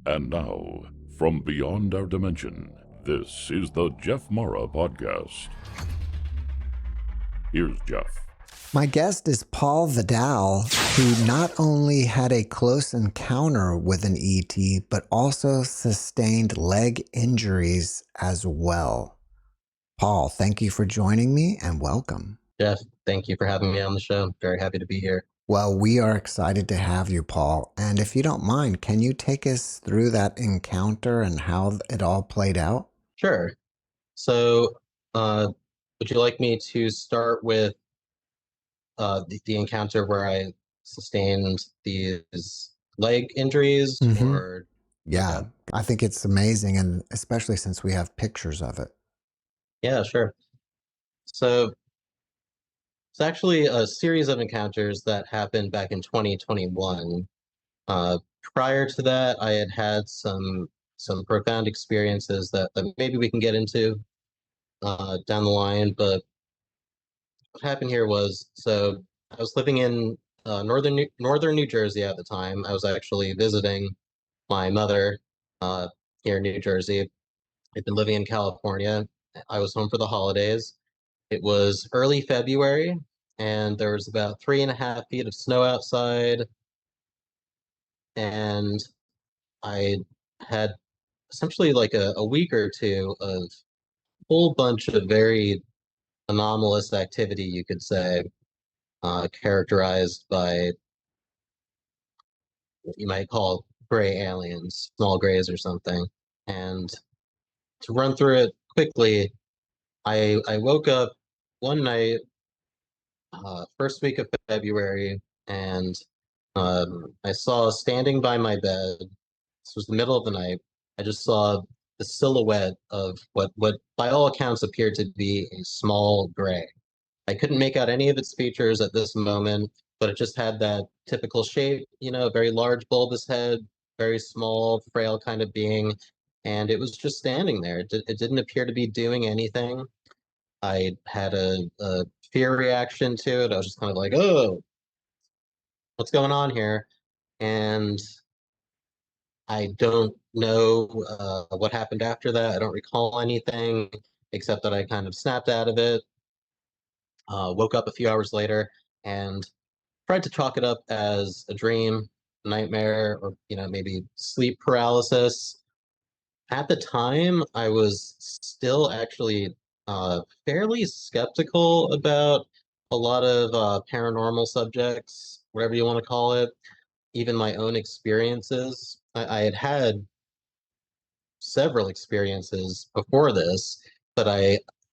And now, from beyond our dimension, this is the JeffMara podcast. Here's Jeff. My guest is Paul Vidal, who not only had a close encounter with an ET, but also sustained leg injuries as well. Paul, thank you for joining me and welcome. Jeff, thank you for having me on the show. Very happy to be here. Well, we are excited to have you, Paul. And if you don't mind, can you take us through that encounter and how it all played out? Sure. So, would you like me to start with the encounter where I sustained these leg injuries, or? Yeah, Okay. I think it's amazing, and especially since we have pictures of it. Yeah, sure. So, it's actually a series of encounters that happened back in 2021. Prior to that, I had had some profound experiences that maybe we can get into down the line. But what happened here was, so I was living in northern New Jersey at the time. I was actually visiting my mother here in New Jersey. I'd been living in California. I was home for the holidays. It was early February, and there was about 3.5 feet of snow outside. And I had essentially like a week or two of a whole bunch of very anomalous activity, you could say, characterized by what you might call gray aliens, small grays or something. And to run through it quickly, I woke up one night, first week of February, and I saw standing by my bed. This was the middle of the night. I just saw the silhouette of what by all accounts appeared to be a small gray. I couldn't make out any of its features at this moment, but it just had that typical shape, a very large bulbous head, very small, frail kind of being, and it was just standing there. It didn't appear to be doing anything. I had a fear reaction to it. I was just kind of like, oh, what's going on here? And I don't know what happened after that. I don't recall anything except that I kind of snapped out of it, woke up a few hours later, and tried to chalk it up as a dream, nightmare, or maybe sleep paralysis. At the time, I was still actually fairly skeptical about a lot of paranormal subjects, whatever you want to call it, even my own experiences. I had had several experiences before this, but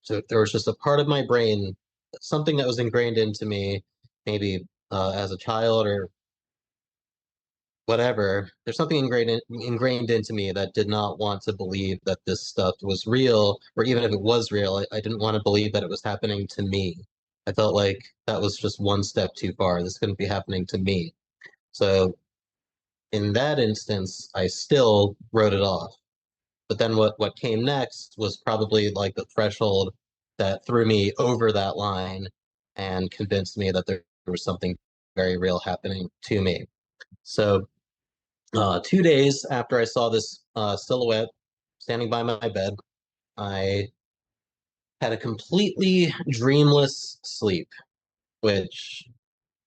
so there was just a part of my brain, something that was ingrained into me, maybe as a child or whatever. There's something ingrained into me that did not want to believe that this stuff was real, or even if it was real, I didn't want to believe that it was happening to me. I felt like that was just one step too far. This couldn't be happening to me. So in that instance, I still wrote it off. But then what came next was probably like the threshold that threw me over that line and convinced me that there was something very real happening to me. So 2 days after I saw this silhouette standing by my bed, I had a completely dreamless sleep, which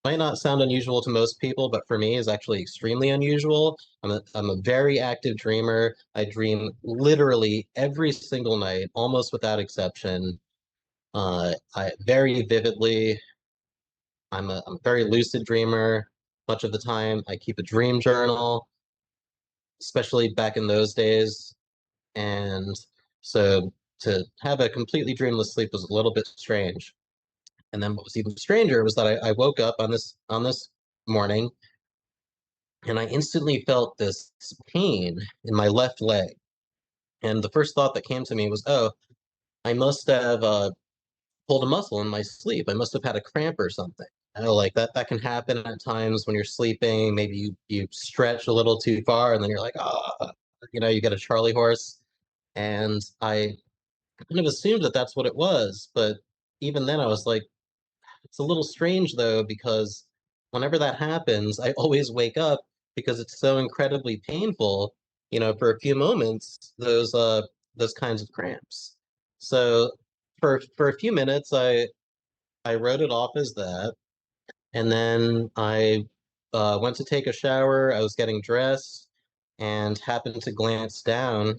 might not sound unusual to most people, but for me is actually extremely unusual. I'm a very active dreamer. I dream literally every single night, almost without exception. I very vividly. I'm a very lucid dreamer. Much of the time, I keep a dream journal, especially back in those days. And so to have a completely dreamless sleep was a little bit strange. And then what was even stranger was that I woke up on this morning, and I instantly felt this pain in my left leg. And the first thought that came to me was, oh, I must have pulled a muscle in my sleep. I must have had a cramp or something. Like that can happen at times when you're sleeping. Maybe you stretch a little too far, and then you're like, ah, you get a Charlie horse. And I kind of assumed that that's what it was. But even then, I was like, it's a little strange though, because whenever that happens, I always wake up because it's so incredibly painful. for a few moments, those kinds of cramps. So for a few minutes, I wrote it off as that, and then I went to take a shower. I was getting dressed and happened to glance down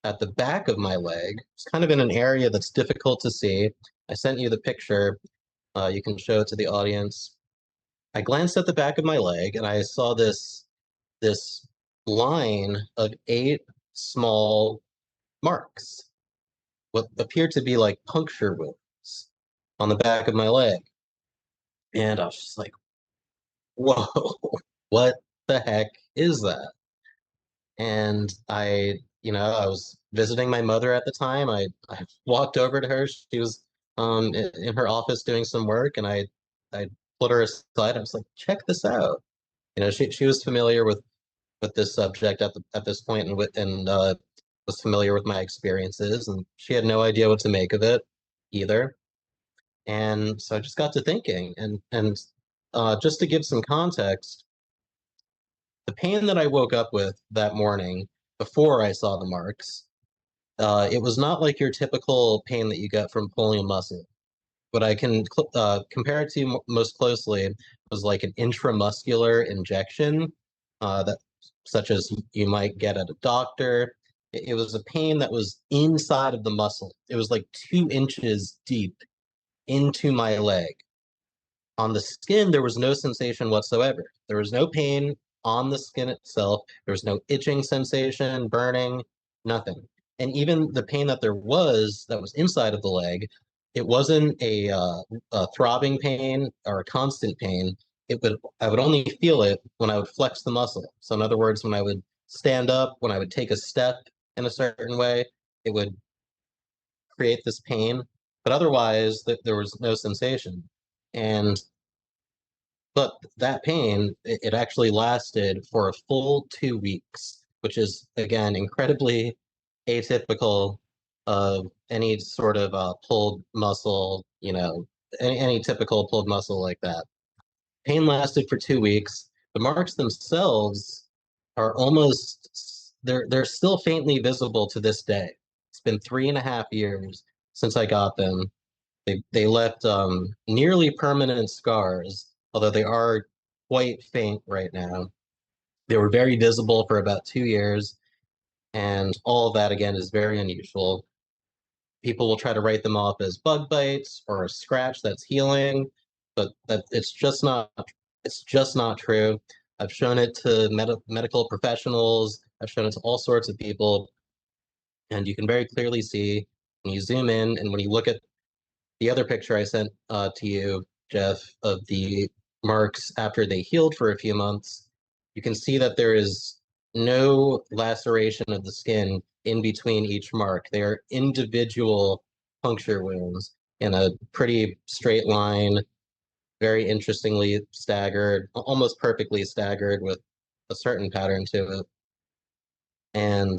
at the back of my leg. It's kind of in an area that's difficult to see. I sent you the picture. You can show it to the audience. I glanced at the back of my leg and I saw this line of 8 small marks, what appeared to be like puncture wounds on the back of my leg. And I was just like, whoa, what the heck is that? And I was visiting my mother at the time. I walked over to her. She was in her office doing some work, and I put her aside. I was like, check this out. She was familiar with this subject at this point, and was familiar with my experiences, and she had no idea what to make of it either. And so I just got to thinking, and just to give some context, the pain that I woke up with that morning before I saw the marks, it was not like your typical pain that you get from pulling a muscle. What I can compare it to most closely was like an intramuscular injection, that such as you might get at a doctor. It was a pain that was inside of the muscle. It was like 2 inches deep into my leg. On the skin, there was no sensation whatsoever. There was no pain on the skin itself. There was no itching sensation, burning, nothing. And even the pain that was inside of the leg, it wasn't a throbbing pain or a constant pain. I would only feel it when I would flex the muscle. So in other words, when I would stand up, when I would take a step in a certain way, it would create this pain. But otherwise, there was no sensation. And but that pain, it actually lasted for a full 2 weeks, which is, again, incredibly atypical of any sort of pulled muscle, any typical pulled muscle like that. Pain lasted for 2 weeks. The marks themselves are they're still faintly visible to this day. It's been 3.5 years since I got them. They left nearly permanent scars, although they are quite faint right now. They were very visible for about 2 years, and all of that again is very unusual. People will try to write them off as bug bites or a scratch that's healing, but that it's just not true. I've shown it to medical professionals. I've shown it to all sorts of people, and you can very clearly see when you zoom in and when you look at the other picture I sent to you, Jeff, of the marks after they healed for a few months, you can see that there is no laceration of the skin in between each mark. They are individual puncture wounds in a pretty straight line, very interestingly staggered, almost perfectly staggered with a certain pattern to it. And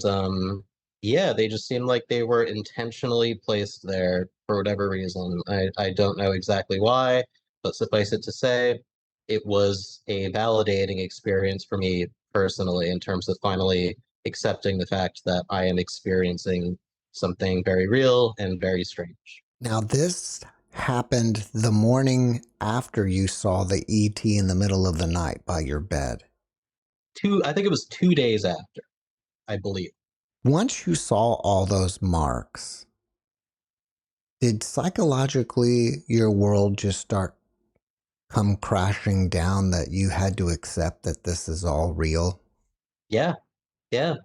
yeah, they just seemed like they were intentionally placed there for whatever reason. I don't know exactly why, but suffice it to say, it was a validating experience for me personally in terms of finally accepting the fact that I am experiencing something very real and very strange. Now, this happened the morning after you saw the ET in the middle of the night by your bed. I think it was 2 days after, I believe. Once you saw all those marks, did psychologically your world just start come crashing down that you had to accept that this is all real? Yeah, yeah.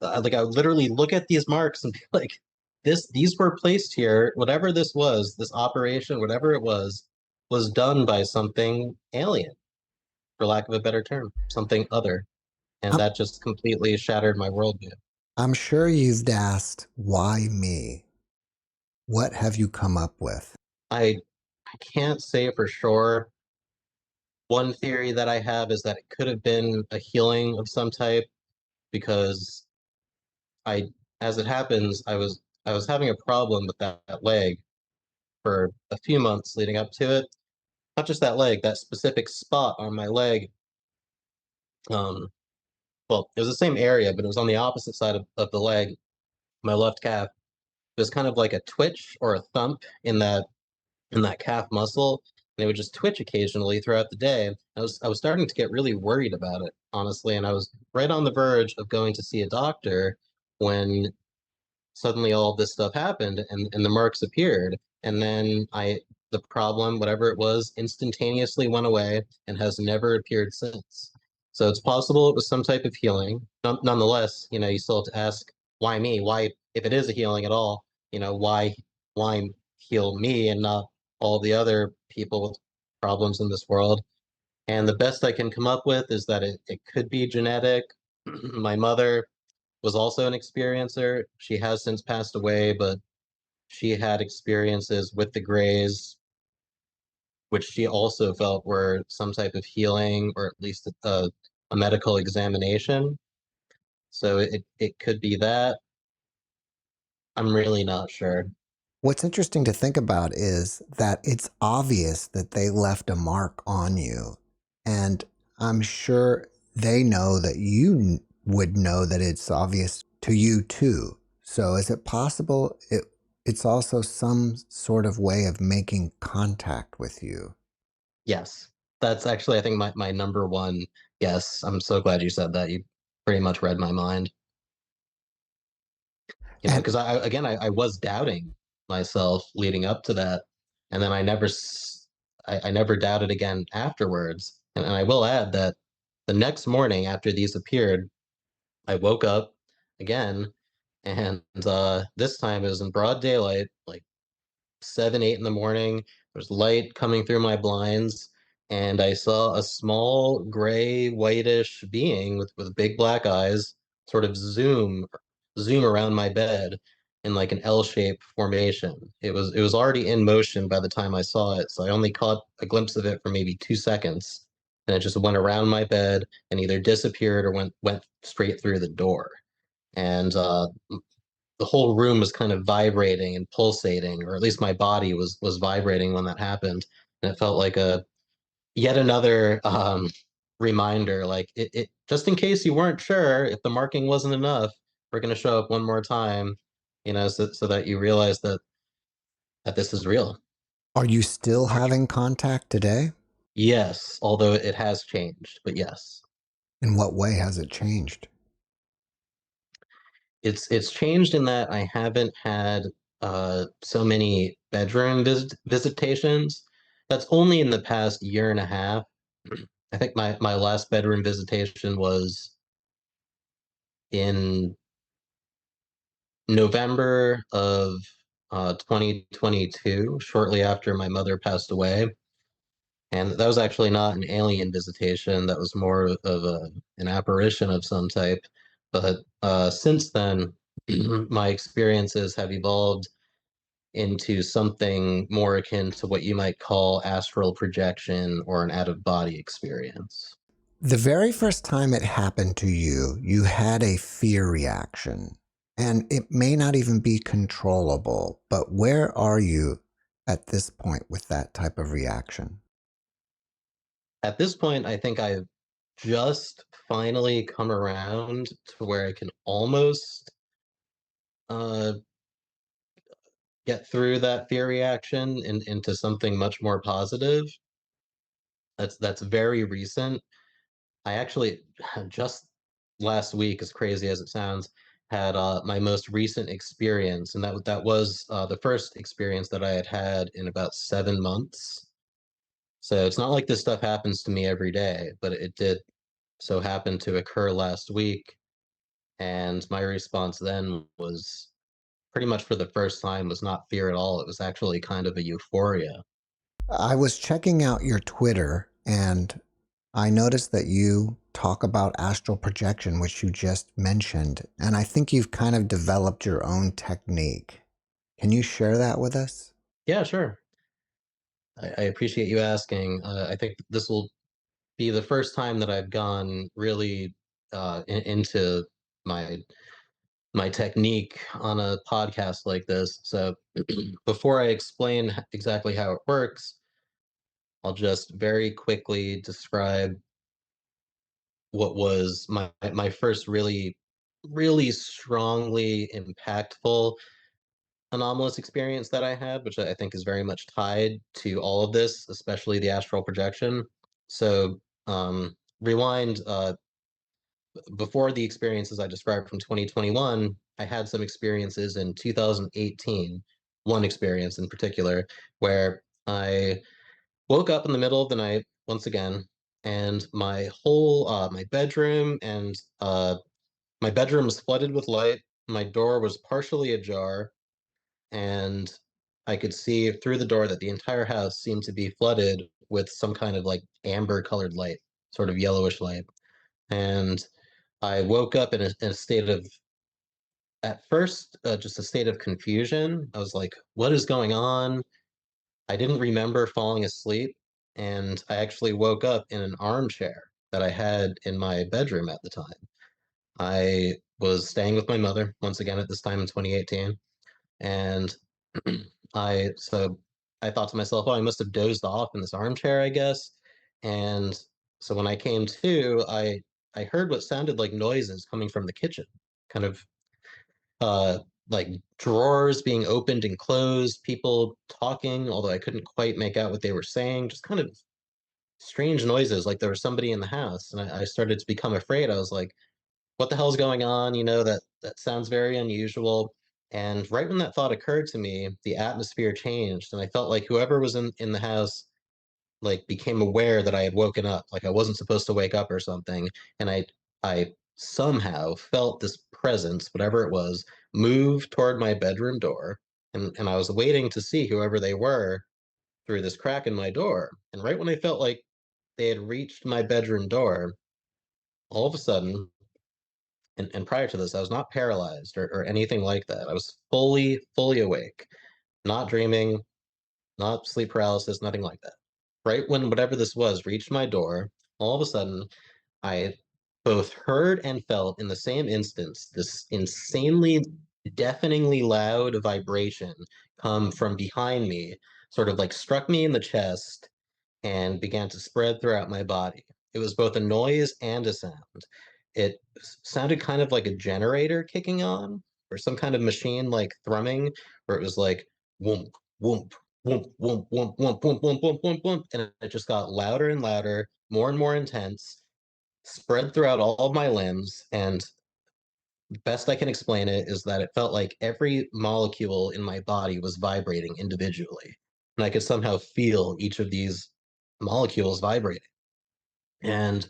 Like I would literally look at these marks and be like, these were placed here. Whatever this was, this operation, whatever it was done by something alien, for lack of a better term, something other. And I'm, that just completely shattered my worldview. I'm sure you've asked, why me? What have you come up with? I can't say for sure. One theory that I have is that it could have been a healing of some type because I, as it happens, I was having a problem with that leg for a few months leading up to it. Not just that leg, that specific spot on my leg. Um, well, it was the same area, but it was on the opposite side of the leg, my left calf. It was kind of like a twitch or a thump in that calf muscle, and it would just twitch occasionally throughout the day. I was starting to get really worried about it, honestly, and I was right on the verge of going to see a doctor when suddenly all this stuff happened and the marks appeared. And then the problem, whatever it was, instantaneously went away and has never appeared since. So it's possible it was some type of healing. Nonetheless, you still have to ask, why me? Why, if it is a healing at all, why heal me and not all the other people with problems in this world? And the best I can come up with is that it could be genetic. My mother was also an experiencer. She has since passed away, but she had experiences with the Greys, which she also felt were some type of healing or at least a medical examination. So it could be that. I'm really not sure. What's interesting to think about is that it's obvious that they left a mark on you. And I'm sure they know that you would know that it's obvious to you too. So is it possible it's also some sort of way of making contact with you? Yes. That's actually, I think, my number one guess. I'm so glad you said that. You pretty much read my mind. And Because I was doubting myself leading up to that, and then I never doubted again afterwards. And I will add that the next morning after these appeared, I woke up again, and this time it was in broad daylight, like 7, 8 in the morning. There's light coming through my blinds, and I saw a small gray, whitish being with big black eyes sort of zoom around my bed in like an L-shaped formation. It was already in motion by the time I saw it, so I only caught a glimpse of it for maybe 2 seconds, and it just went around my bed and either disappeared or went straight through the door. And the whole room was kind of vibrating and pulsating, or at least my body was vibrating when that happened, and it felt like a yet another reminder, like it just in case you weren't sure if the marking wasn't enough, we're going to show up one more time, so that you realize that this is real. are you still having contact today? Yes, although it has changed, but yes. In what way has it changed? It's changed in that I haven't had so many bedroom visitations. That's only in the past year and a half. I think my last bedroom visitation was in November of 2022, shortly after my mother passed away. And that was actually not an alien visitation. That was more of an apparition of some type. But since then, my experiences have evolved into something more akin to what you might call astral projection or an out of body experience. The very first time it happened to you, you had a fear reaction, and it may not even be controllable, but where are you at this point with that type of reaction? At this point, I think I've just finally come around to where I can almost uh, get through that fear reaction into something much more positive. That's very recent. I actually just last week, as crazy as it sounds, had my most recent experience, and that was the first experience that I had had in about 7 months. So it's not like this stuff happens to me every day, but it did so happen to occur last week. And my response then was pretty much for the first time was not fear at all. It was actually kind of a euphoria. I was checking out your Twitter and I noticed that you talk about astral projection, which you just mentioned, and I think you've kind of developed your own technique. Can you share that with us? Yeah, sure. I appreciate you asking. I think this will be the first time that I've gone really into my my technique on a podcast like this. So before I explain exactly how it works, I'll just very quickly describe what was my first really strongly impactful anomalous experience that I had, which I think is very much tied to all of this, especially the astral projection. So, rewind before the experiences I described from 2021, I had some experiences in 2018, one experience in particular, where I woke up in the middle of the night once again, and my bedroom and my bedroom was flooded with light. My door was partially ajar, and I could see through the door that the entire house seemed to be flooded with some kind of like amber colored light, sort of yellowish light. And I woke up in a state of, at first, just a state of confusion. I was like, what is going on? I didn't remember falling asleep. And I actually woke up in an armchair that I had in my bedroom at the time. I was staying with my mother once again at this time in 2018. And so I thought to myself, oh, I must have dozed off in this armchair, I guess. And so when I came to, I heard what sounded like noises coming from the kitchen, kind of uh like drawers being opened and closed, people talking, although I couldn't quite make out what they were saying, just kind of strange noises, like there was somebody in the house. And I started to become afraid. I was like, what the hell's going on? That sounds very unusual. And right when that thought occurred to me, the atmosphere changed, and I felt like whoever was in the house like became aware that I had woken up, like I wasn't supposed to wake up or something. And I somehow felt this presence, whatever it was, move toward my bedroom door. And I was waiting to see whoever they were through this crack in my door. And right when I felt like they had reached my bedroom door, all of a sudden, and prior to this, I was not paralyzed or anything like that. I was fully awake, not dreaming, not sleep paralysis, nothing like that. Right when whatever this was reached my door, all of a sudden, I both heard and felt in the same instance this insanely, deafeningly loud vibration come from behind me, sort of like struck me in the chest and began to spread throughout my body. It was both a noise and a sound. It sounded kind of like a generator kicking on, or some kind of machine like thrumming, where it was like whoomp, whoomp, whoomp, whoomp, whoomp, whoomp, whoomp, whoomp, whoomp, whoomp, whoomp, and it just got louder and louder, more and more intense, spread throughout all of my limbs, and the best I can explain it is that it felt like every molecule in my body was vibrating individually, and I could somehow feel each of these molecules vibrating. And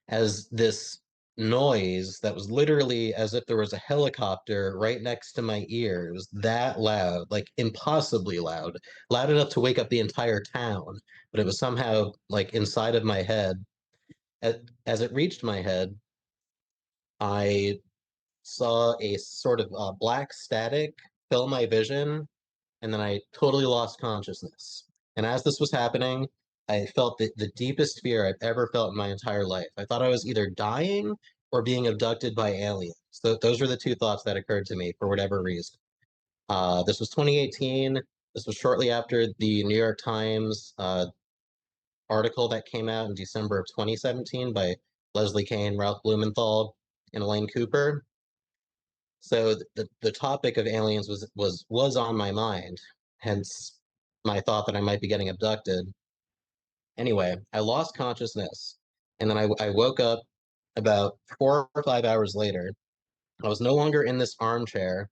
as this noise that was literally as if there was a helicopter right next to my ear, it was that loud, like impossibly loud, loud enough to wake up the entire town, but it was somehow like inside of my head. As it reached my head, I saw a sort of black static fill my vision, and then I totally lost consciousness. And as this was happening, I felt the deepest fear I've ever felt in my entire life. I thought I was either dying or being abducted by aliens. So those were the two thoughts that occurred to me for whatever reason. This was 2018. This was shortly after the New York Times article that came out in December of 2017 by Leslie Kane, Ralph Blumenthal, and Elaine Cooper. So the topic of aliens was on my mind, hence my thought that I might be getting abducted. Anyway, I lost consciousness, and then I woke up about 4 or 5 hours later. I was no longer in this armchair.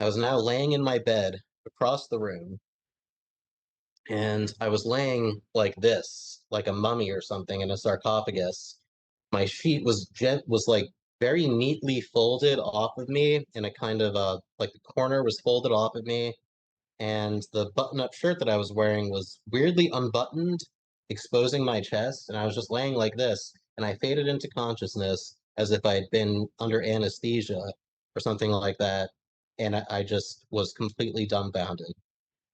I was now laying in my bed across the room, and I was laying like this, like a mummy or something in a sarcophagus. My sheet was like very neatly folded off of me in a kind of like the corner was folded off of me, and the button-up shirt that I was wearing was weirdly unbuttoned, exposing my chest, and I was just laying like this, and I faded into consciousness as if I'd been under anesthesia or something like that, and I just was completely dumbfounded.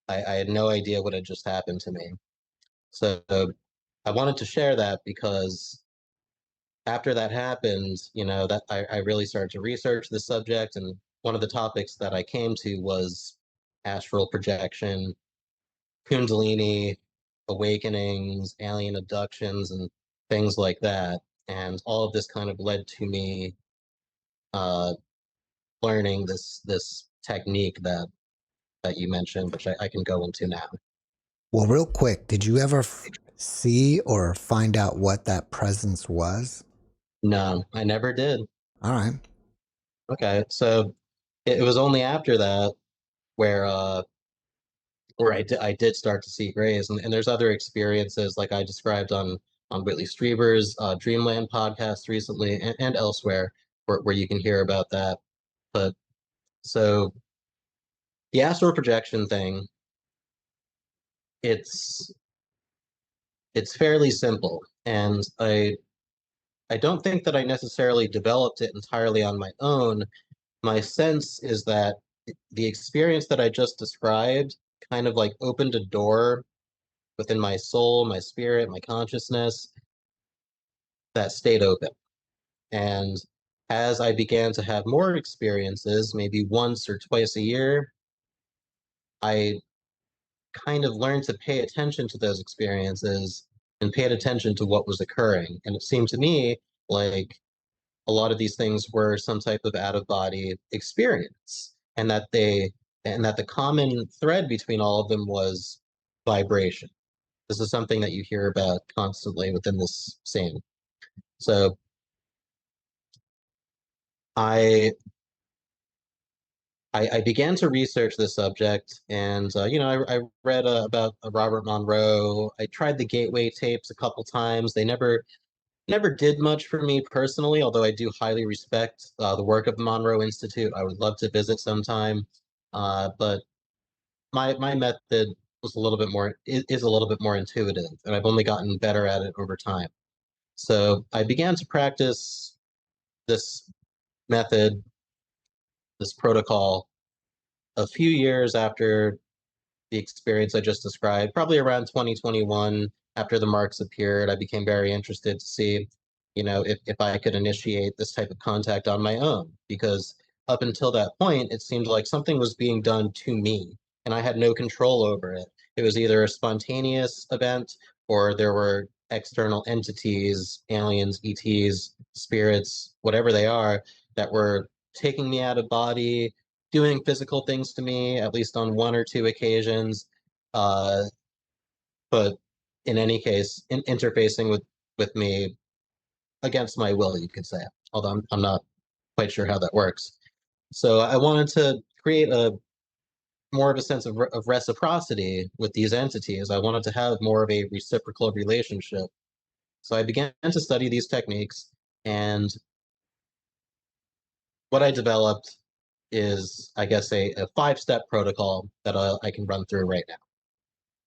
I had no idea what had just happened to me. So I wanted to share that because after that happened, that I really started to research the subject, and one of the topics that I came to was astral projection, Kundalini, awakenings, alien abductions, and things like that. And all of this kind of led to me uh, learning this technique that you mentioned, which I can go into now. Well, real quick, did you ever see or find out what that presence was? No, I never did. All right. Okay, so it was only after that where I did start to see grays, and there's other experiences like I described on Whitley Strieber's Dreamland podcast recently and elsewhere where you can hear about that. But so the astral projection thing, it's it's fairly simple, and I don't think that I necessarily developed it entirely on my own. My sense is that the experience that I just described kind of like opened a door within my soul, my spirit, my consciousness that stayed open. And as I began to have more experiences, maybe once or twice a year, I kind of learned to pay attention to those experiences and paid attention to what was occurring. And it seemed to me like a lot of these things were some type of out of body experience, and that the common thread between all of them was vibration. This is something that you hear about constantly within this scene. So I I began to research this subject, and I read about Robert Monroe. I tried the Gateway tapes a couple times. They never did much for me personally, although I do highly respect the work of the Monroe Institute. I would love to visit sometime, but my method was a little bit more is a little bit more intuitive, and I've only gotten better at it over time. So I began to practice this method, this protocol, a few years after the experience I just described, probably around 2021, after the marks appeared. I became very interested to see, if I could initiate this type of contact on my own, because up until that point, it seemed like something was being done to me, and I had no control over it. It was either a spontaneous event or there were external entities, aliens, ETs, spirits, whatever they are, that were taking me out of body, doing physical things to me, at least on one or two occasions. Uh, but in any case, interfacing with me against my will, you could say. Although I'm not quite sure how that works. So I wanted to create a more of a sense of reciprocity with these entities. I wanted to have more of a reciprocal relationship. So I began to study these techniques, and what I developed is, I guess, a five-step protocol that I can run through right now.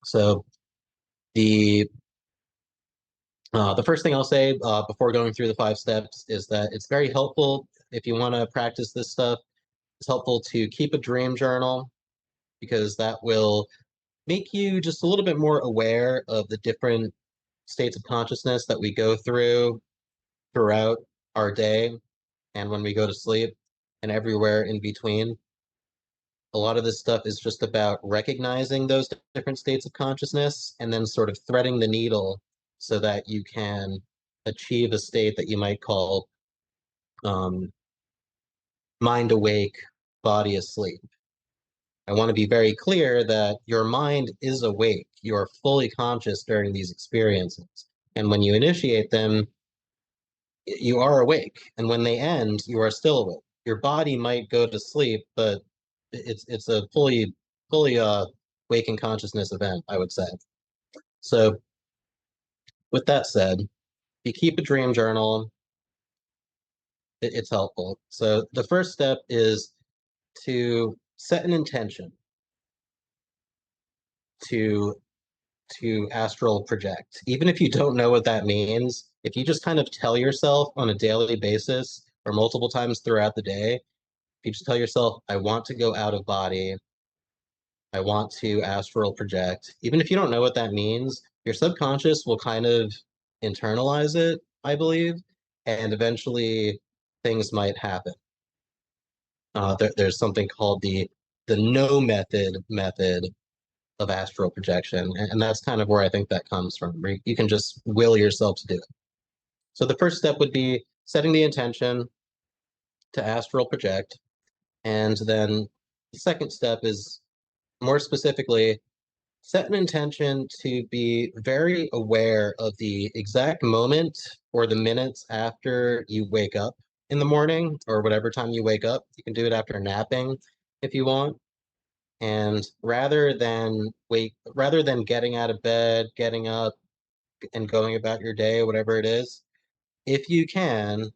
So the the first thing I'll say before going through the five steps is that it's very helpful if you want to practice this stuff. It's helpful to keep a dream journal, because that will make you just a little bit more aware of the different states of consciousness that we go throughout our day and when we go to sleep and everywhere in between. A lot of this stuff is just about recognizing those different states of consciousness and then sort of threading the needle so that you can achieve a state that you might call um, mind awake, body asleep. I want to be very clear that your mind is awake. You are fully conscious during these experiences. And when you initiate them, you are awake. And when they end, you are still awake. Your body might go to sleep, but it's a fully waking consciousness event, I would say. So with that said, if you keep a dream journal, it's helpful. So the first step is to set an intention to astral project. Even if you don't know what that means, if you just kind of tell yourself on a daily basis or multiple times throughout the day, if you just tell yourself, I want to go out of body, I want to astral project, even if you don't know what that means, your subconscious will kind of internalize it, I believe, and eventually things might happen. There's something called the no method of astral projection, and that's kind of where I think that comes from. Where you can just will yourself to do it. So the first step would be setting the intention to astral project. And then the second step is more specifically set an intention to be very aware of the exact moment or the minutes after you wake up in the morning or whatever time you wake up. You can do it after napping if you want. And rather than getting out of bed, getting up and going about your day, whatever it is, if you can,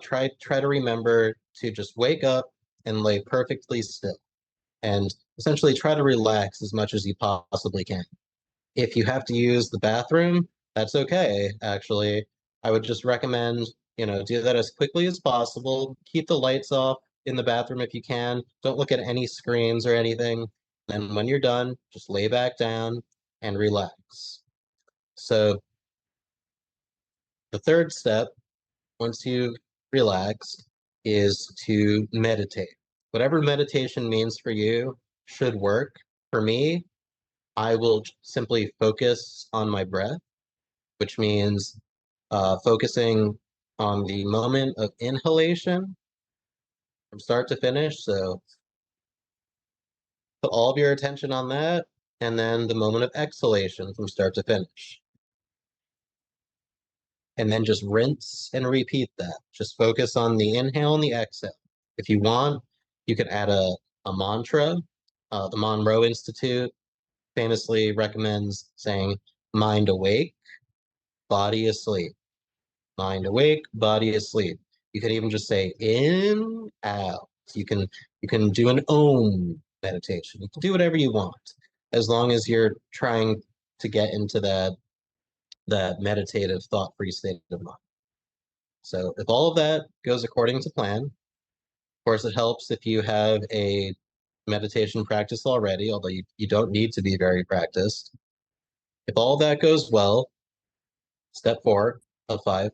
try to remember to just wake up and lay perfectly still and essentially try to relax as much as you possibly can. If you have to use the bathroom, that's okay, actually. I would just recommend, do that as quickly as possible. Keep the lights off in the bathroom if you can. Don't look at any screens or anything. And when you're done, just lay back down and relax. So the third step, once you've relaxed, is to meditate. Whatever meditation means for you should work. For me, I will simply focus on my breath, which means focusing on the moment of inhalation from start to finish. So put all of your attention on that, and then the moment of exhalation from start to finish. And then just rinse and repeat that. Just focus on the inhale and the exhale. If you want, you could add a mantra. The Monroe Institute famously recommends saying, mind awake, body asleep. Mind awake, body asleep. You can even just say in, out. You can do an Om meditation. You can do whatever you want, as long as you're trying to get into that meditative, thought-free state of mind. So if all of that goes according to plan, of course, it helps if you have a meditation practice already, although you don't need to be very practiced. If all that goes well, step 4 of 5,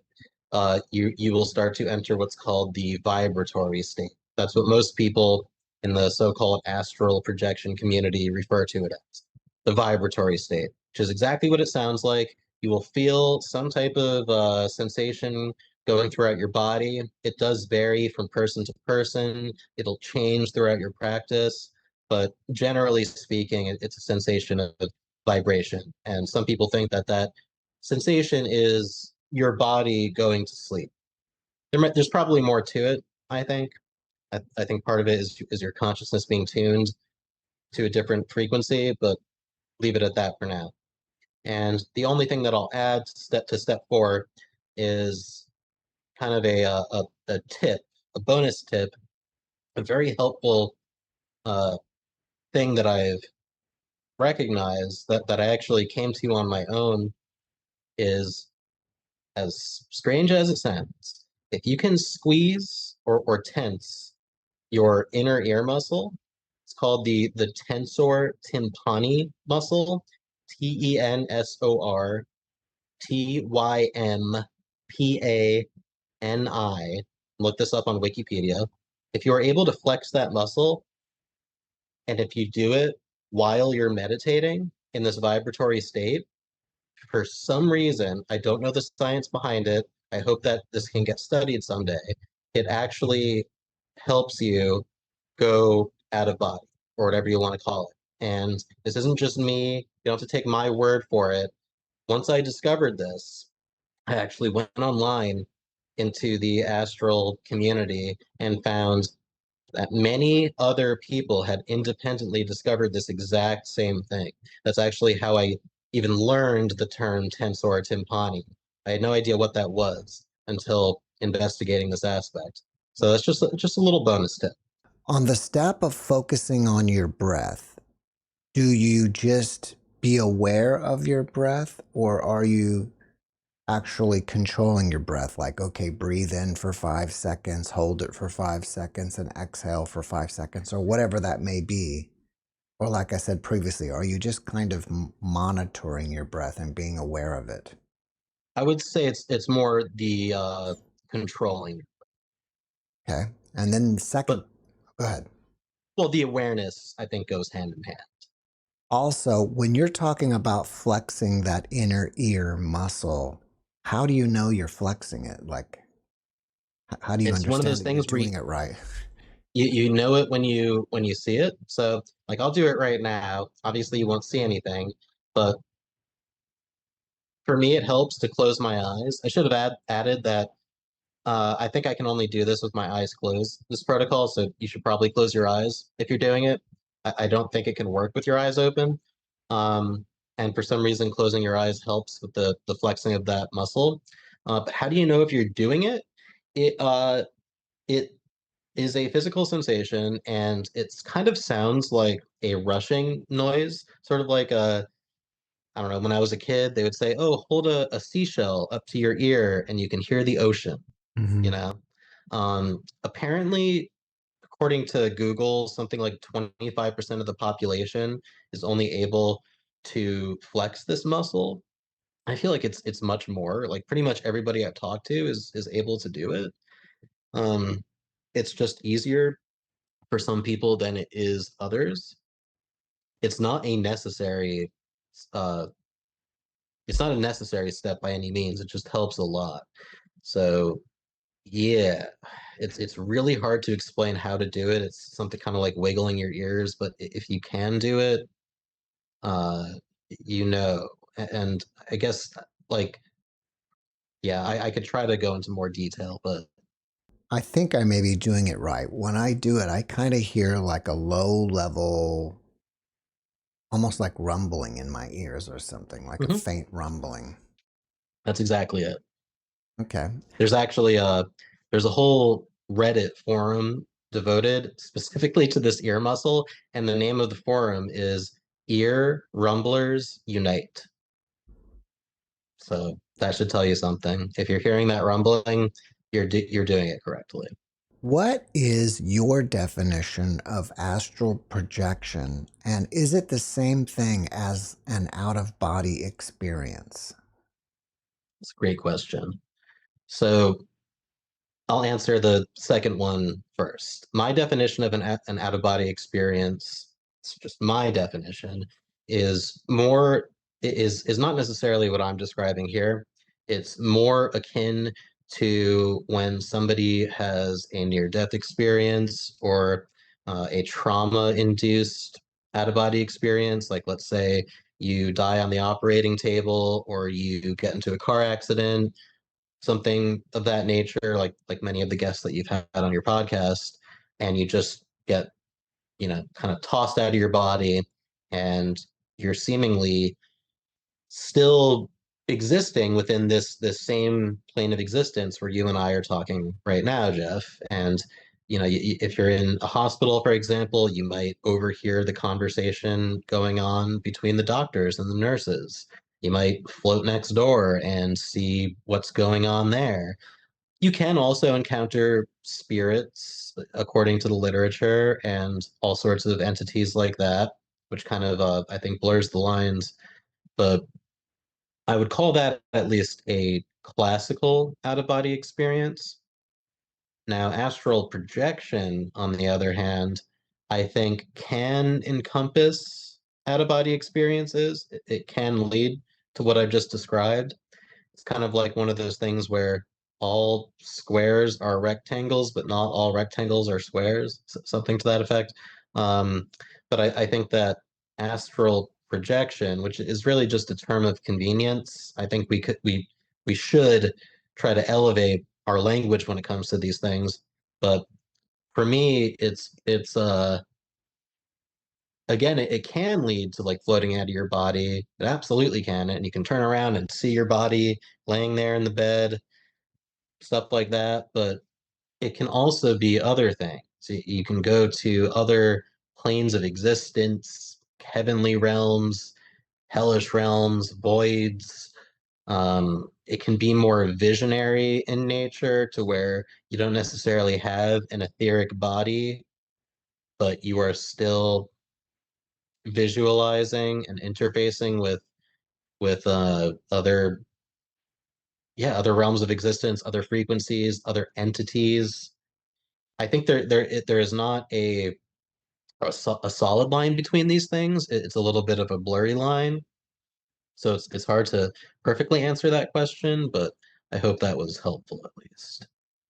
you will start to enter what's called the vibratory state. That's what most people in the so-called astral projection community refer to it as, the vibratory state, which is exactly what it sounds like. You will feel some type of sensation going throughout your body. It does vary from person to person. It'll change throughout your practice, but generally speaking, it's a sensation of vibration. And some people think that sensation is your body going to sleep. There's probably more to it, I think. I think part of it is your consciousness being tuned to a different frequency, but leave it at that for now. And the only thing that I'll add to step 4 is kind of a tip, a bonus tip, a very helpful thing that I've recognized that I actually came to on my own is, as strange as it sounds, if you can squeeze or tense your inner ear muscle, it's called the tensor tympani muscle, Tensor Tympani. Look this up on Wikipedia. If you're able to flex that muscle, and if you do it while you're meditating in this vibratory state, for some reason, I don't know the science behind it. I hope that this can get studied someday. It actually helps you go out of body, or whatever you want to call it. And this isn't just me. You don't have to take my word for it. Once I discovered this, I actually went online into the astral community and found that many other people had independently discovered this exact same thing. That's actually how I even learned the term tensor tympani. I had no idea what that was until investigating this aspect. So that's just a little bonus tip. On the step of focusing on your breath, do you just be aware of your breath, or are you actually controlling your breath? Like, okay, breathe in for 5 seconds, hold it for 5 seconds, and exhale for 5 seconds, or whatever that may be. Or like I said previously, are you just kind of monitoring your breath and being aware of it? I would say it's more the controlling, Okay. And then second, but go ahead. well, the awareness I think goes hand in hand. Also, when you're talking about flexing that inner ear muscle, How do you know you're flexing it? Like, how do you It's one of understand those that you're things where doing it right? you know it when you see it. So like I'll do it right now. Obviously you won't see anything, but for me it helps to close my eyes. I should have added that I think I can only do this with my eyes closed, this protocol, so you should probably close your eyes if you're doing it. I don't think it can work with your eyes open. Um, and for some reason, closing your eyes helps with the flexing of that muscle. But how do you know if you're doing it? It is a physical sensation, and it's kind of sounds like a rushing noise, sort of like a, I don't know, when I was a kid, they would say, "Oh, hold a seashell up to your ear and you can hear the ocean," you Hmm. know? Apparently, according to Google, something like 25% of the population is only able to flex this muscle. I feel like it's much more. Like pretty much everybody I've talked to is able to do it. Um, it's just easier for some people than it is others. It's not a necessary uh it's not a necessary step by any means. It just helps a lot. So yeah, it's really hard to explain how to do it. It's something kind of like wiggling your ears, but if you can do it, uh, you know. And I guess like yeah, I could try to go into more detail, but I think I may be doing it right. When I do it, I kind of hear like a low level, almost like rumbling in my ears or something, like a mhm, faint rumbling. that's exactly it. Okay. There's actually there's a whole Reddit forum devoted specifically to this ear muscle, and the name of the forum is Ear Rumblers Unite. So that should tell you something. If you're hearing that rumbling, you're doing it correctly. What is your definition of astral projection? And is it the same thing as an out of body experience? It's a great question. So I'll answer the second one first. My definition of an out of body experience, it's just my definition, is more is not necessarily what I'm describing here. It's more akin to when somebody has a near death experience or a trauma induced out of body experience. Like, let's say you die on the operating table or you get into a car accident, something of that nature, like many of the guests that you've had on your podcast, and you just get, kind of tossed out of your body, and you're seemingly still existing within this same plane of existence where you and I are talking right now, Jeff. And if you're in a hospital, for example, you might overhear the conversation going on between the doctors and the nurses. You might float next door and see what's going on there. You can also encounter spirits, according to the literature, and all sorts of entities like that, which kind of, I think, blurs the lines. But I would call that at least a classical out of body experience. Now, astral projection, on the other hand, I think can encompass out of body experiences. It can lead to what I've just described. It's kind of like one of those things where all squares are rectangles, but not all rectangles are squares, something to that effect. Um, but I think that astral projection, which is really just a term of convenience, I think we should try to elevate our language when it comes to these things. But for me, it's again, it can lead to like floating out of your body. It absolutely can, and you can turn around and see your body laying there in the bed, stuff like that. But it can also be other things. You can go to other planes of existence, heavenly realms, hellish realms, voids. It can be more visionary in nature to where you don't necessarily have an etheric body, but you are still visualizing and interfacing with other, yeah, other realms of existence, other frequencies, other entities. I think there is not a solid line between these things. It's a little bit of a blurry line. So it's hard to perfectly answer that question, but I hope that was helpful at least.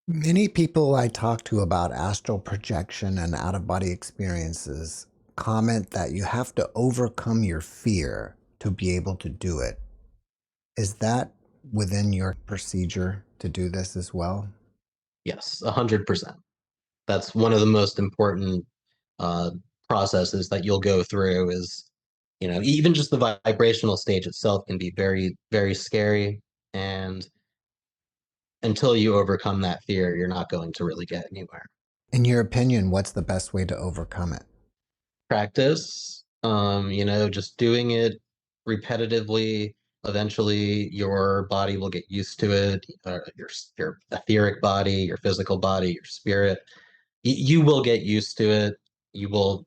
Many people I talk to about astral projection and out of body experiences comment that you have to overcome your fear to be able to do it. Is that within your procedure to do this as well? Yes, 100%. That's one of the most important uh, processes that you'll go through is, even just the vibrational stage itself can be very, very scary. And until you overcome that fear, you're not going to really get anywhere. In your opinion, what's the best way to overcome it? Practice, just doing it repetitively. Eventually, your body will get used to it. Your etheric body, your physical body, your spirit. You will get used to it. You will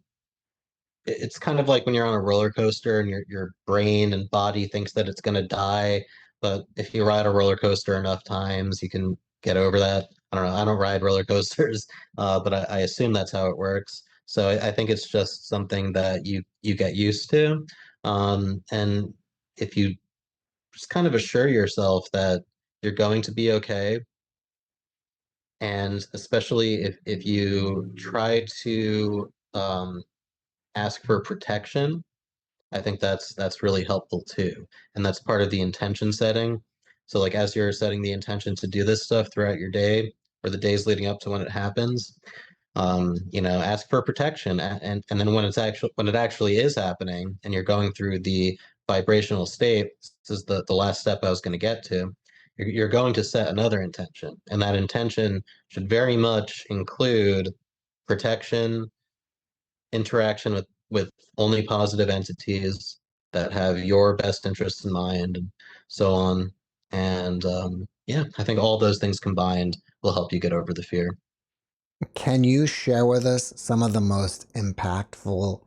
it's kind of like when you're on a roller coaster and your brain and body thinks that it's going to die, but if you ride a roller coaster enough times, you can get over that. I don't know. I don't ride roller coasters, but I assume that's how it works. So I think it's just something that you get used to, and if you just kind of assure yourself that you're going to be okay, and especially if you try to ask for protection. I think that's really helpful too. And that's part of the intention setting. So like as you're setting the intention to do this stuff throughout your day or the days leading up to when it happens, ask for protection. And then when it actually is happening and you're going through the vibrational state, this is the last step I was going to get to. You're going to set another intention. And that intention should very much include protection, interaction with only positive entities that have your best interests in mind and so on. And yeah, I think all those things combined will help you get over the fear. Can you share with us some of the most impactful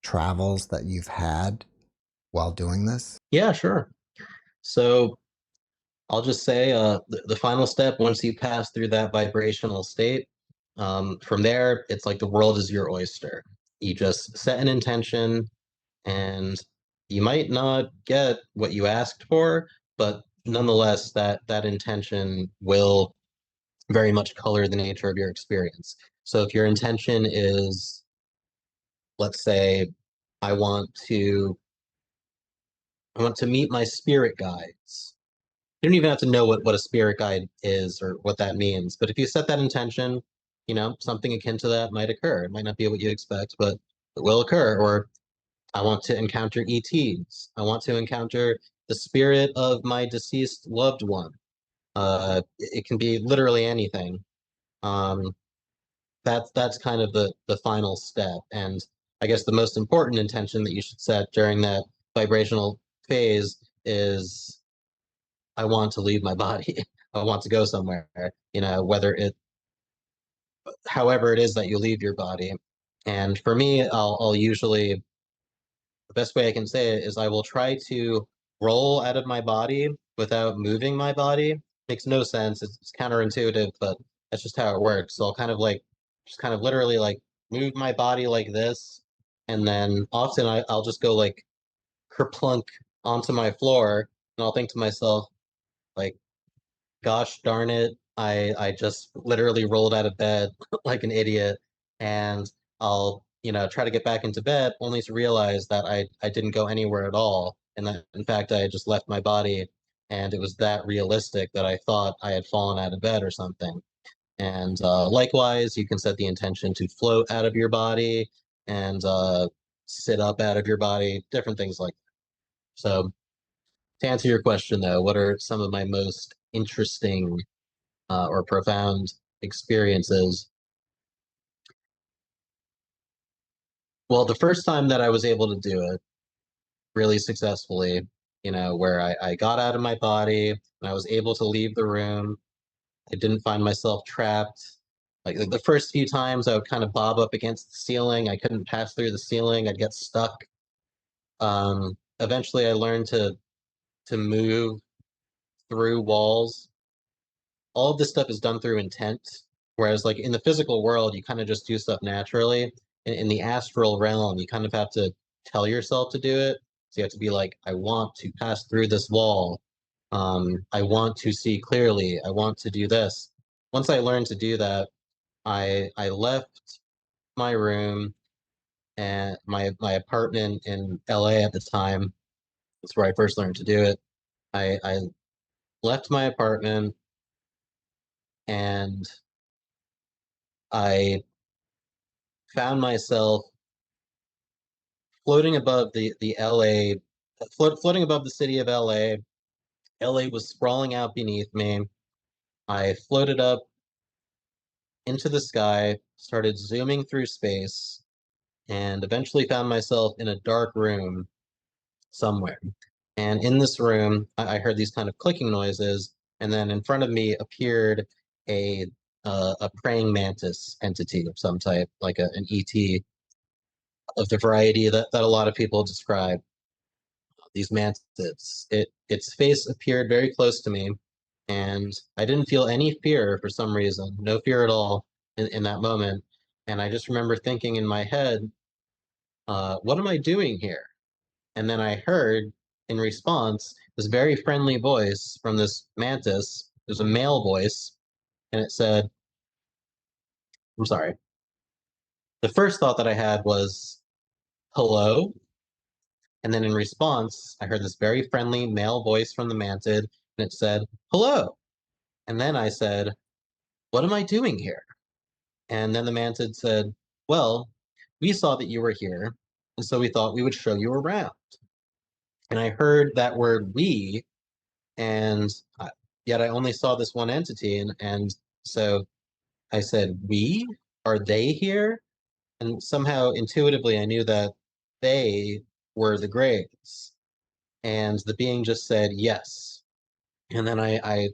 travels that you've had while doing this? Yeah, sure. So I'll just say the final step, once you pass through that vibrational state, from there, it's like the world is your oyster. You just set an intention, and you might not get what you asked for, but nonetheless, that intention will very much color the nature of your experience. So if your intention is, let's say, I want to I want to meet my spirit guides. You don't even have to know what a spirit guide is or what that means. But if you set that intention, something akin to that might occur. It might not be what you expect, but it will occur. Or I want to encounter ETs. I want to encounter the spirit of my deceased loved one. It can be literally anything. Um, that's kind of the final step. And I guess the most important intention that you should set during that vibrational phase is I want to leave my body. I want to go somewhere, whether however it is that you leave your body. And for me, I'll usually, the best way I can say it is I will try to roll out of my body without moving my body. Makes no sense. It's counterintuitive, but that's just how it works. So I'll kind of just kind of literally like move my body like this. And then often I'll just go like kerplunk onto my floor and I'll think to myself, like, gosh darn it, I just literally rolled out of bed like an idiot, and I'll try to get back into bed only to realize that I didn't go anywhere at all, and that in fact I had just left my body, and it was that realistic that I thought I had fallen out of bed or something. And likewise, you can set the intention to float out of your body and sit up out of your body, different things like that. So to answer your question though, what are some of my most interesting or profound experiences? Well, the first time that I was able to do it really successfully, where I got out of my body and I was able to leave the room, I didn't find myself trapped. Like the first few times, I would kind of bob up against the ceiling. I couldn't pass through the ceiling. I'd get stuck. Eventually, I learned to move through walls. All of this stuff is done through intent. Whereas like in the physical world, you kind of just do stuff naturally. In the astral realm, you kind of have to tell yourself to do it. So you have to be like, I want to pass through this wall. I want to see clearly. I want to do this. Once I learned to do that, I left my room and my apartment in LA at the time. That's where I first learned to do it. I left my apartment and I found myself floating above the LA, floating above the city of LA. LA was sprawling out beneath me. I floated up into the sky, started zooming through space, and eventually found myself in a dark room somewhere. And in this room, I heard these kind of clicking noises, and then in front of me appeared a a praying mantis entity of some type, like an ET of the variety that a lot of people describe. These mantids. Its face appeared very close to me, and I didn't feel any fear for some reason, no fear at all in that moment. And I just remember thinking in my head, what am I doing here? And then I heard in response this very friendly voice from this mantis. It was a male voice, and it said, I'm sorry. The first thought that I had was, hello? And then in response, I heard this very friendly male voice from the mantid, and it said, hello. And then I said, what am I doing here? And then the mantid said, well, we saw that you were here, and so we thought we would show you around. And I heard that word we, and yet I only saw this one entity. And so I said, we? Are they here? And somehow intuitively I knew that they were the Greys. And the being just said, yes. And then I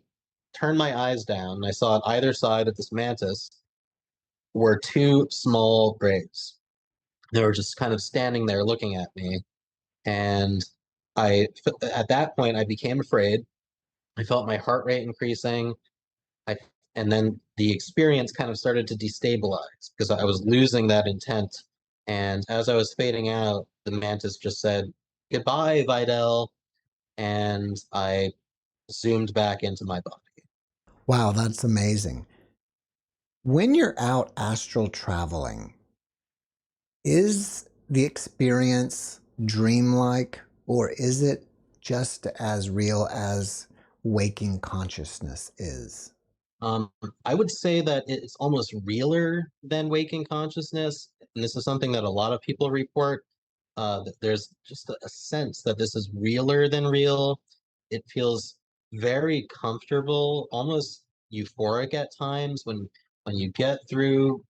turned my eyes down and I saw at either side of this mantis were two small Greys. They were just kind of standing there looking at me. And at that point, I became afraid. I felt my heart rate increasing. I, and then the experience kind of started to destabilize because I was losing that intent. And as I was fading out, the mantis just said, goodbye, Vidal. And I zoomed back into my body. Wow, that's amazing. When you're out astral traveling, is the experience dreamlike or is it just as real as waking consciousness is? Um, I would say that it's almost realer than waking consciousness. And this is something that a lot of people report. That there's just a sense that this is realer than real. It feels very comfortable, almost euphoric at times when you get through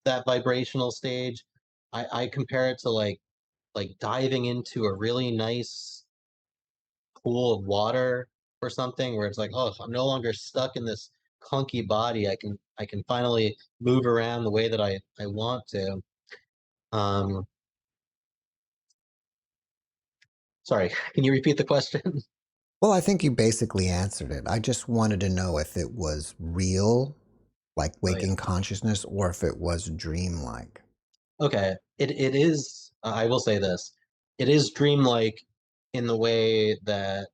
that vibrational stage. I compare it to like diving into a really nice pool of water or something where it's like, oh, I'm no longer stuck in this clunky body. I can finally move around the way that I want to. Um, sorry, can you repeat the question? Well, I think you basically answered it. I just wanted to know if it was real, like Oh yeah. waking consciousness, or if it was dreamlike. Okay. It is. I will say this. It is dreamlike in the way that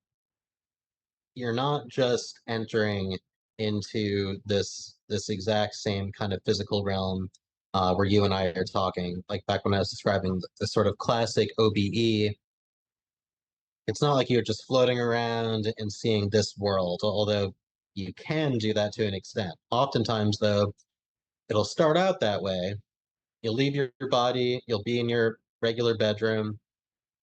you're not just entering into this exact same kind of physical realm where you and I are talking. Like back when I was describing the sort of classic OBE, it's not like you're just floating around and seeing this world, although you can do that to an extent. Oftentimes, though, it'll start out that way. You'll leave your body, you'll be in your regular bedroom,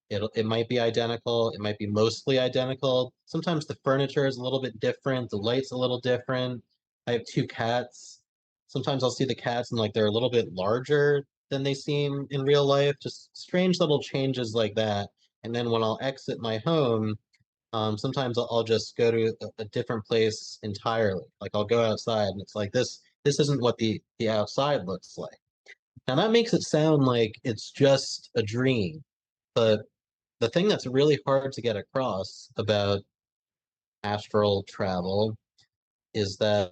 it might be identical. It might be mostly identical. Sometimes the furniture is a little bit different. The light's a little different. I have two cats. Sometimes I'll see the cats and like they're a little bit larger than they seem in real life. Just strange little changes like that. And then when I'll exit my home, sometimes I'll just go to a different place entirely. Like I'll go outside and it's like this isn't what the outside looks like. Now that makes it sound like it's just a dream, but the thing that's really hard to get across about astral travel is that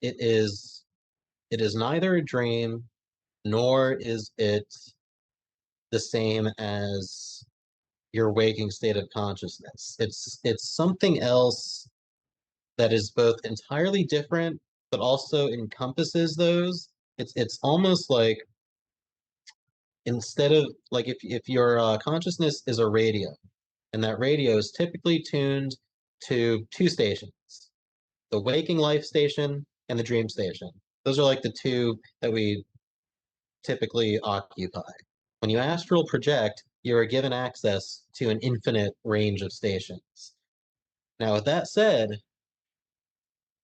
it is it is neither a dream nor is it the same as your waking state of consciousness. It's something else that is both entirely different, but also encompasses those. It's almost like instead of like if your consciousness is a radio, and that radio is typically tuned to two stations, the waking life station and the dream station. Those are like the two that we typically occupy. When you astral project, you are given access to an infinite range of stations. Now, with that said,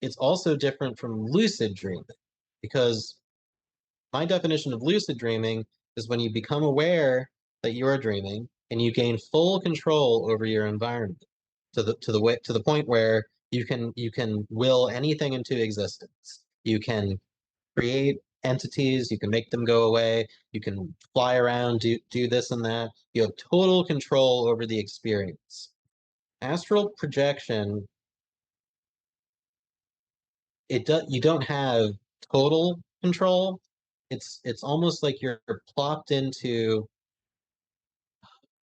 it's also different from lucid dreaming because my definition of lucid dreaming is when you become aware that you are dreaming and you gain full control over your environment to the point where you can will anything into existence. You can create entities, you can make them go away, you can fly around, do this and that. You have total control over the experience. Astral projection, you don't have total control. It's almost like you're plopped into,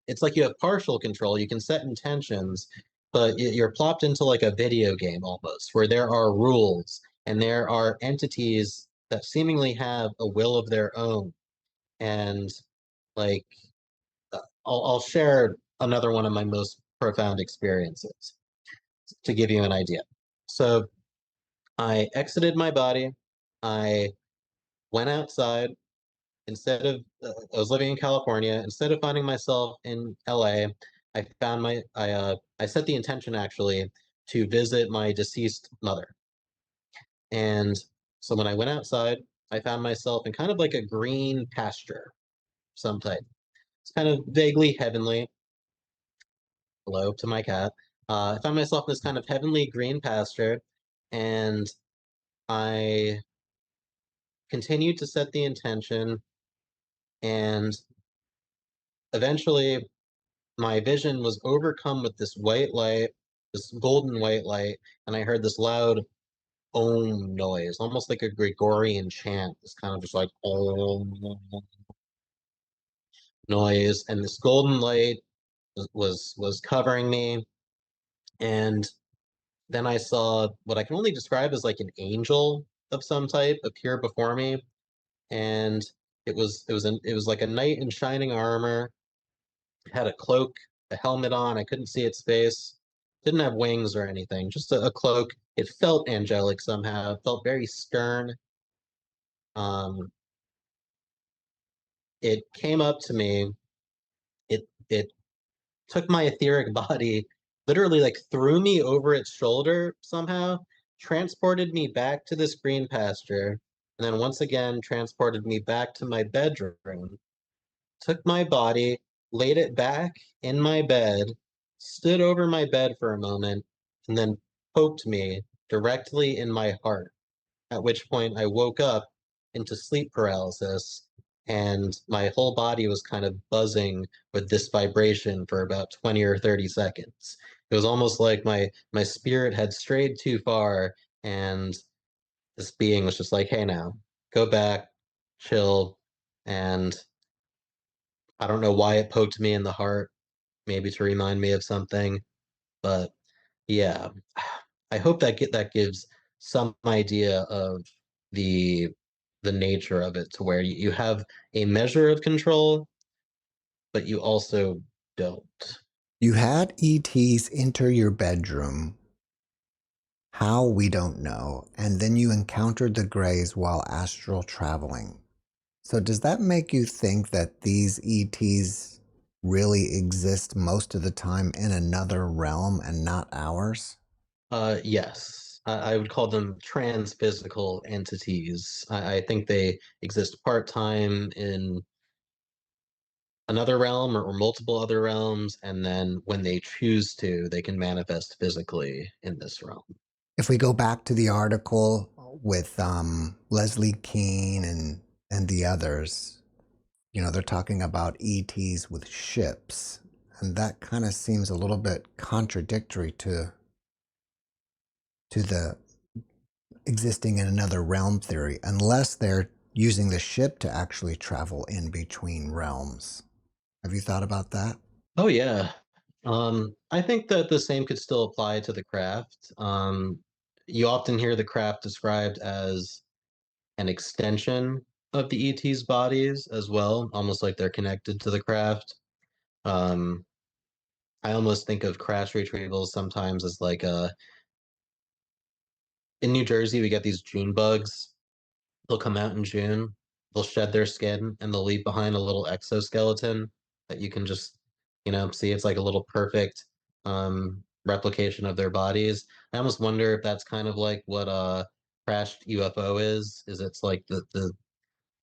it's like you have partial control. You can set intentions, but you're plopped into like a video game almost, where there are rules and there are entities that seemingly have a will of their own. And like, I'll share another one of my most profound experiences to give you an idea. So I exited my body. I went outside. Instead of I was living in California. Instead of finding myself in LA, I set the intention actually to visit my deceased mother. And so when I went outside, I found myself in kind of like a green pasture, some type. It's kind of vaguely heavenly. Hello to my cat. I found myself in this kind of heavenly green pasture, and I continued to set the intention, and eventually my vision was overcome with this white light, this golden white light, and I heard this loud om noise, almost like a Gregorian chant, this kind of just like om noise, and this golden light was covering me, and then I saw what I can only describe as like an angel of some type appear before me, and it was like a knight in shining armor, had a cloak, a helmet on. I couldn't see its face. Didn't have wings or anything, just a cloak. It felt angelic somehow. It felt very stern. Um, it came up to me. It took my etheric body, literally like threw me over its shoulder somehow, transported me back to this green pasture, and then once again transported me back to my bedroom, took my body, laid it back in my bed, stood over my bed for a moment, and then poked me directly in my heart. At which point I woke up into sleep paralysis, and my whole body was kind of buzzing with this vibration for about 20 or 30 seconds. It was almost like my spirit had strayed too far, and this being was just like, hey now, go back, chill, and I don't know why it poked me in the heart, maybe to remind me of something, but yeah, I hope that gives some idea of the the nature of it to where you have a measure of control, but you also don't. You had ETs enter your bedroom. How, we don't know. And then you encountered the Greys while astral traveling. So does that make you think that these ETs really exist most of the time in another realm and not ours? Yes, I would call them trans-physical entities. I think they exist part-time in another realm or multiple other realms, and then when they choose to, they can manifest physically in this realm. If we go back to the article with Leslie Keene and the others, they're talking about ETs with ships, and that kind of seems a little bit contradictory to the existing in another realm theory, unless they're using the ship to actually travel in between realms. Have you thought about that? Oh yeah. I think that the same could still apply to the craft. You often hear the craft described as an extension of the ET's bodies as well, almost like they're connected to the craft. Um, I almost think of crash retrievals sometimes as like in New Jersey we get these June bugs. They'll come out in June, they'll shed their skin, and they'll leave behind a little exoskeleton that you can just, see. It's like a little perfect replication of their bodies. I almost wonder if that's kind of like what a crashed UFO is. It's like the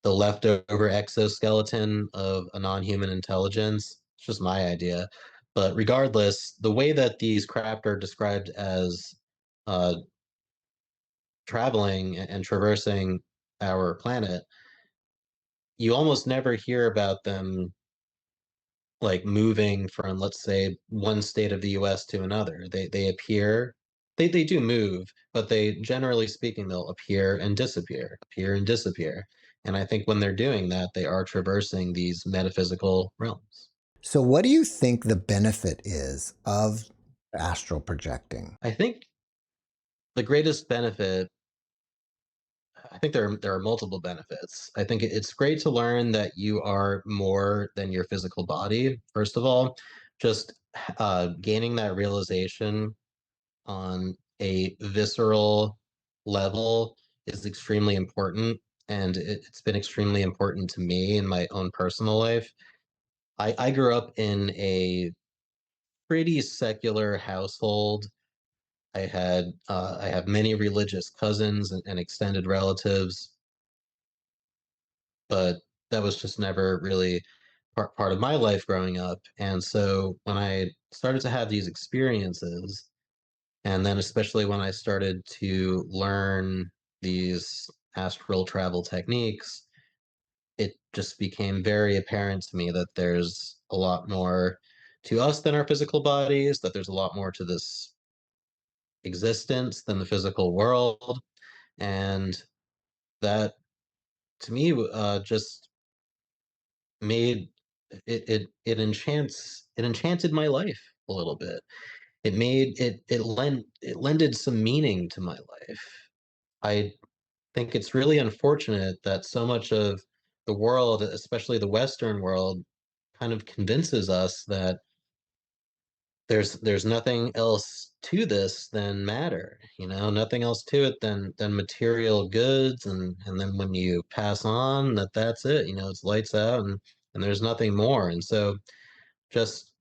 leftover exoskeleton of a non-human intelligence. It's just my idea. But regardless, the way that these craft are described as uh, traveling and traversing our planet, you almost never hear about them like moving from, let's say, one state of the US to another. They appear, they do move, but they, generally speaking, they'll appear and disappear. And I think when they're doing that, they are traversing these metaphysical realms. So, what do you think the benefit is of astral projecting? I think the greatest benefit, I think there are multiple benefits. I think it's great to learn that you are more than your physical body. First of all, just gaining that realization on a visceral level is extremely important, and it's been extremely important to me in my own personal life. I grew up in a pretty secular household. I have many religious cousins and extended relatives, but that was just never really part of my life growing up. And so when I started to have these experiences, and then especially when I started to learn these astral travel techniques, it just became very apparent to me that there's a lot more to us than our physical bodies, that there's a lot more to this existence than the physical world. And that to me just made it enchanted my life a little bit. It lended some meaning to my life. I think it's really unfortunate that so much of the world, especially the Western world, kind of convinces us that there's nothing else to this than matter, nothing else to it than material goods, and then when you pass on, that's it, it's lights out, and there's nothing more. And so just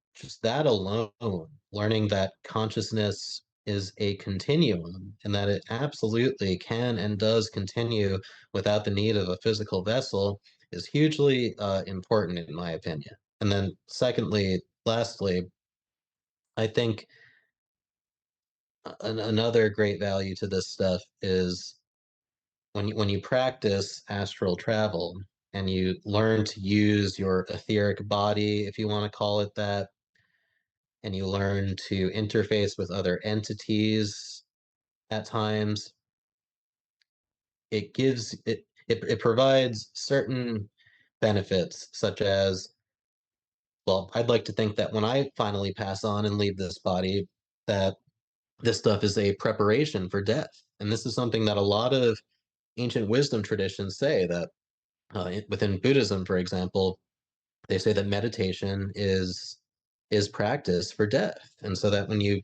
that alone, learning that consciousness is a continuum and that it absolutely can and does continue without the need of a physical vessel, is hugely important in my opinion. And then secondly, lastly, I think another great value to this stuff is when you practice astral travel and you learn to use your etheric body, if you want to call it that, and you learn to interface with other entities at times, it provides certain benefits, such as, well, I'd like to think that when I finally pass on and leave this body, that this stuff is a preparation for death. And this is something that a lot of ancient wisdom traditions say, that within Buddhism, for example, they say that meditation is practice for death. And so that when you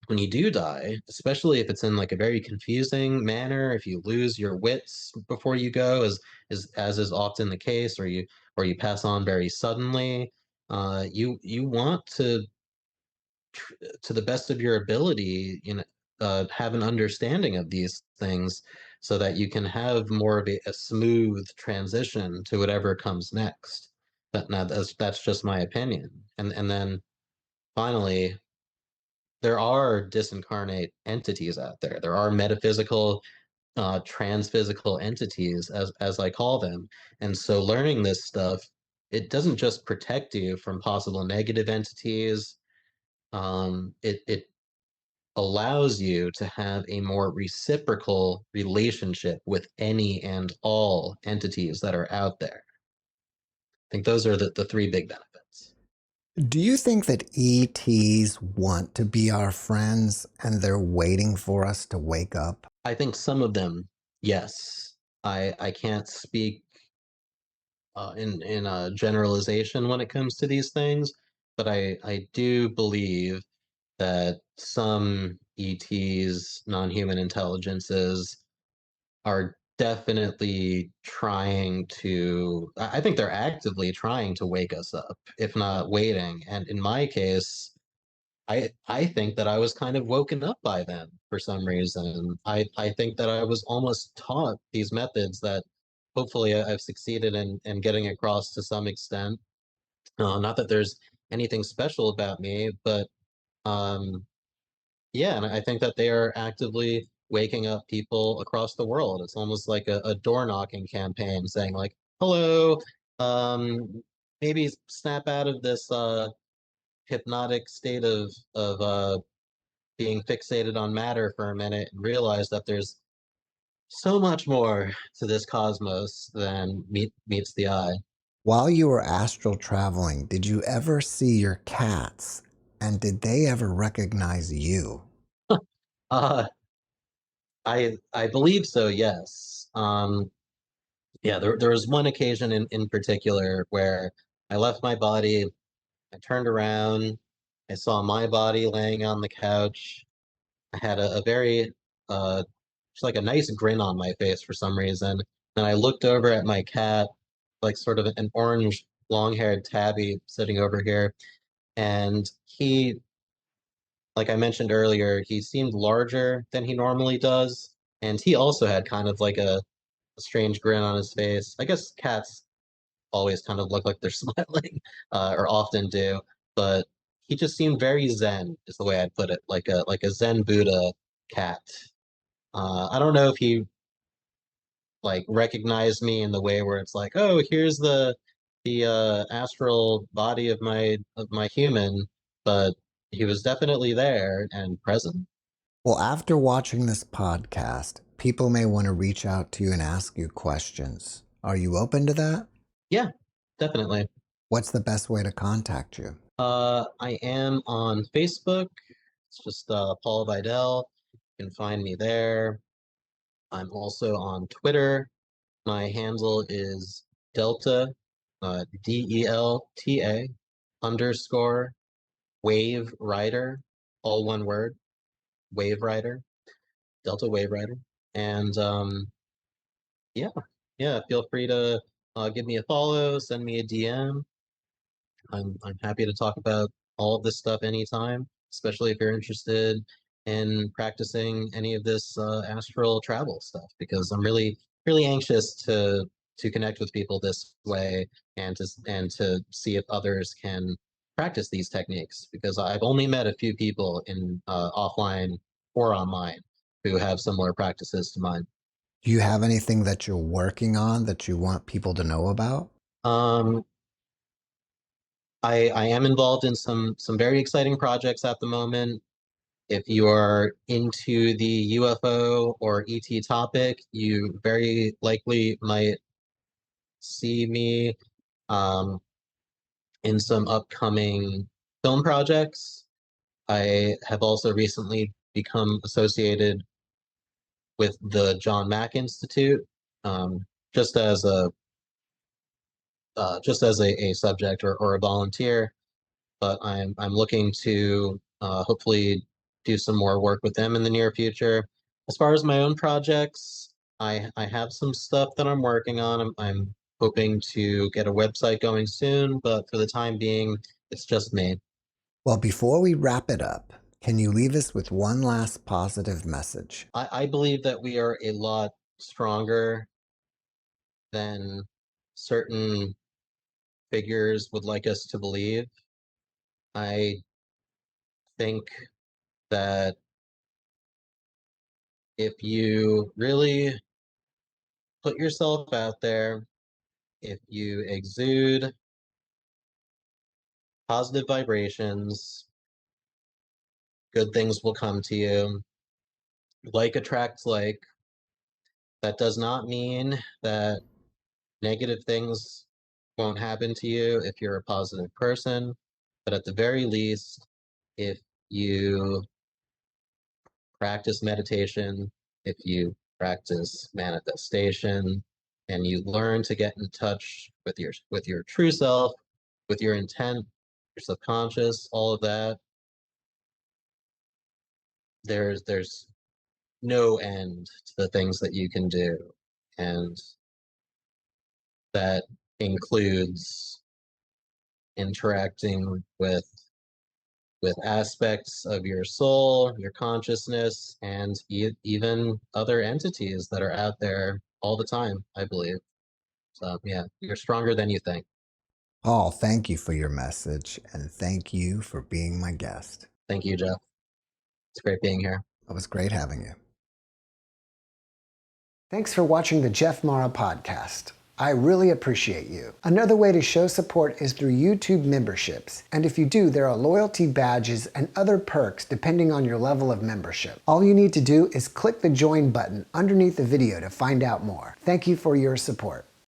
do die, especially if it's in like a very confusing manner, if you lose your wits before you go, as is often the case, or you pass on very suddenly, you want to the best of your ability, have an understanding of these things so that you can have more of a smooth transition to whatever comes next. But now that's just my opinion. And then finally, there are disincarnate entities out there. There are metaphysical, transphysical entities, as I call them. And so learning this stuff, it doesn't just protect you from possible negative entities. It allows you to have a more reciprocal relationship with any and all entities that are out there. I think those are the three big benefits. Do you think that ETs want to be our friends and they're waiting for us to wake up? I think some of them, yes. I can't speak in a generalization when it comes to these things, but I do believe that some ETs, non-human intelligences, are definitely trying to, I think they're actively trying to wake us up, if not waiting. And in my case, I think that I was kind of woken up by them for some reason. I think that I was almost taught these methods that hopefully I've succeeded in getting across to some extent. Not that there's anything special about me, but um, yeah, and I think that they are actively waking up people across the world. It's almost like a door knocking campaign saying like, hello, um, maybe snap out of this hypnotic state of being fixated on matter for a minute and realize that there's so much more to this cosmos than meets the eye. While you were astral traveling, did you ever see your cats? And did they ever recognize you? Uh, I believe so, yes. Yeah, there was one occasion in particular where I left my body, I turned around, I saw my body laying on the couch. I had a very just like a nice grin on my face for some reason. And I looked over at my cat, like sort of an orange long-haired tabby sitting over here, and he, like I mentioned earlier, he seemed larger than he normally does, and he also had kind of like a strange grin on his face. I guess cats always kind of look like they're smiling, or often do, but he just seemed very zen, is the way I'd put it, like a Zen Buddha cat. I don't know if he like recognized me in the way where it's like, oh, here's the astral body of my human, but he was definitely there and present. Well, after watching this podcast, people may want to reach out to you and ask you questions. Are you open to that? Yeah, definitely. What's the best way to contact you? I am on Facebook. It's just Paul Vidal. You can find me there. I'm also on Twitter. My handle is Delta, DELTA underscore Wave Rider, all one word, Wave Rider, Delta Wave Rider. And yeah, yeah, feel free to give me a follow, send me a DM. I'm happy to talk about all of this stuff anytime, especially if you're interested in practicing any of this astral travel stuff, because I'm really anxious to connect with people this way and to see if others can practice these techniques, because I've only met a few people in offline or online who have similar practices to mine. Do you have anything that you're working on that you want people to know about? Um, I am involved in some very exciting projects at the moment. If you are into the UFO or ET topic, you very likely might see me um, in some upcoming film projects. I have also recently become associated with the John Mack Institute, um, just as a subject or a volunteer. But I'm looking to hopefully do some more work with them in the near future. As far as my own projects, I have some stuff that I'm working on. I'm hoping to get a website going soon, but for the time being, it's just me. Well, before we wrap it up, can you leave us with one last positive message? I believe that we are a lot stronger than certain figures would like us to believe. I think that if you really put yourself out there, if you exude positive vibrations, good things will come to you. Like attracts like. That does not mean that negative things won't happen to you if you're a positive person. But at the very least, if you practice meditation, if you practice manifestation, and you learn to get in touch with your true self, with your intent, your subconscious, all of that, there's no end to the things that you can do. And that includes interacting with aspects of your soul, your consciousness, and even other entities that are out there all the time, I believe. So yeah, you're stronger than you think. Paul, thank you for your message, and thank you for being my guest. Thank you, Jeff. It's great being here. It was great having you. Thanks for watching the JeffMara podcast. I really appreciate you. Another way to show support is through YouTube memberships. And if you do, there are loyalty badges and other perks depending on your level of membership. All you need to do is click the join button underneath the video to find out more. Thank you for your support.